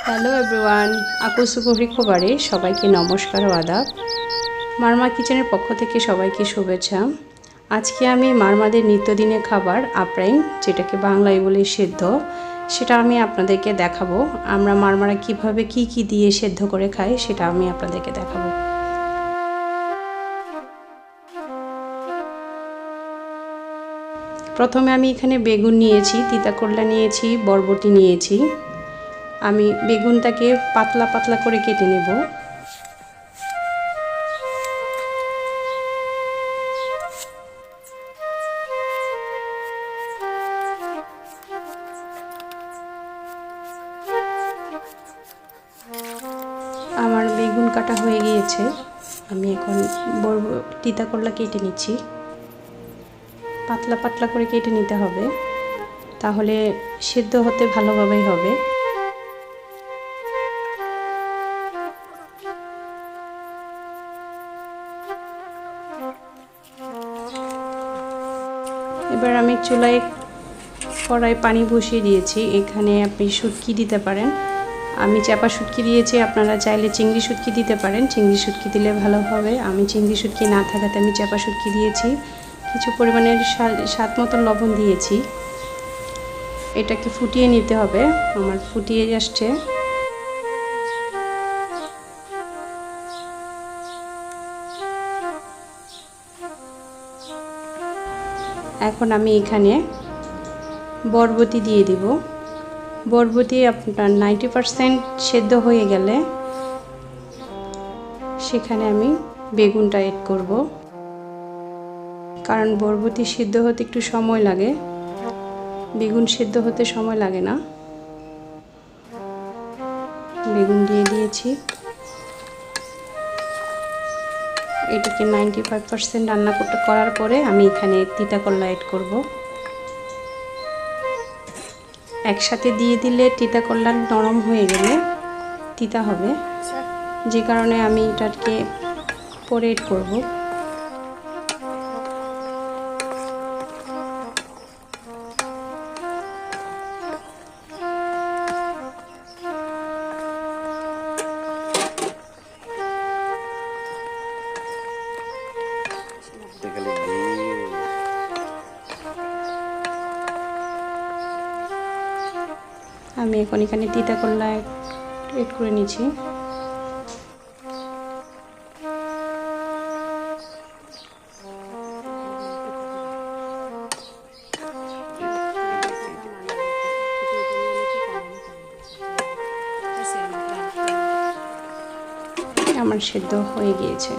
Hello everyone, আকুসুকুহরি খবরে সবাইকে নমস্কার ও আদাব। মারমা কিচেনের পক্ষ থেকে সবাইকে শুভেচ্ছা। আজকে আমি মারমাদের নিত্যদিনের খাবার আপ্রাইন, যেটাকে বাংলায় বলে সেদ্ধ, সেটা আমি আপনাদেরকে দেখাবো। আমরা মারমারা কিভাবে কি দিয়ে সেদ্ধ করে খাই সেটা আমি আপনাদেরকে দেখাবো। প্রথমে আমি এখানে বেগুন নিয়েছি, তিতা করলা নিয়েছি, বরবটি নিয়েছি। আমি বেগুনটাকে পাতলা পাতলা করে কেটে নেব। আমার বেগুন কাটা হয়ে গিয়েছে। আমি এখন তিতা করলা কেটে নিচ্ছি। পাতলা পাতলা করে কেটে নিতে হবে, তাহলে সিদ্ধ হতে ভালোভাবেই হবে। এবার আমি চুলায় কড়াই পানি বসিয়ে দিয়েছি। এখানে আপনি শুটকি দিতে পারেন। আমি চাপা শুটকি দিয়েছি, আপনারা চাইলে চিংড়ি শুটকি দিতে পারেন। চিংড়ি শুটকি দিলে ভালো হবে। আমি চিংড়ি শুটকি না থাকাতে আমি চাপা শুটকি দিয়েছি। কিছু পরিমাণের স্বাদ মতো লবণ দিয়েছি। এটাকে ফুটিয়ে নিতে হবে। আমার ফুটিয়ে আসছে। এখন আমি এখানে বরবটি দিয়ে দিব। বরবটি আপনার 90% সেদ্ধ হয়ে গেলে সেখানে আমি বেগুনটা এড করব, কারণ বরবটি সিদ্ধ হতে একটু সময় লাগে, বেগুন সিদ্ধ হতে সময় লাগে না। বেগুন দিয়ে দিয়েছি। এটাকে 95% রান্না করার পরে আমি এখানে তিতা করলা এড করব। একসাথে দিয়ে দিলে তিতা করলা নরম হয়ে গেলে তিতা হবে, যে কারণে আমি এটাকে পরে এড করব। আমি এখন এখানে তিতা করলা এড করে নিচ্ছি। আমার সেদ্ধ হয়ে গিয়েছে।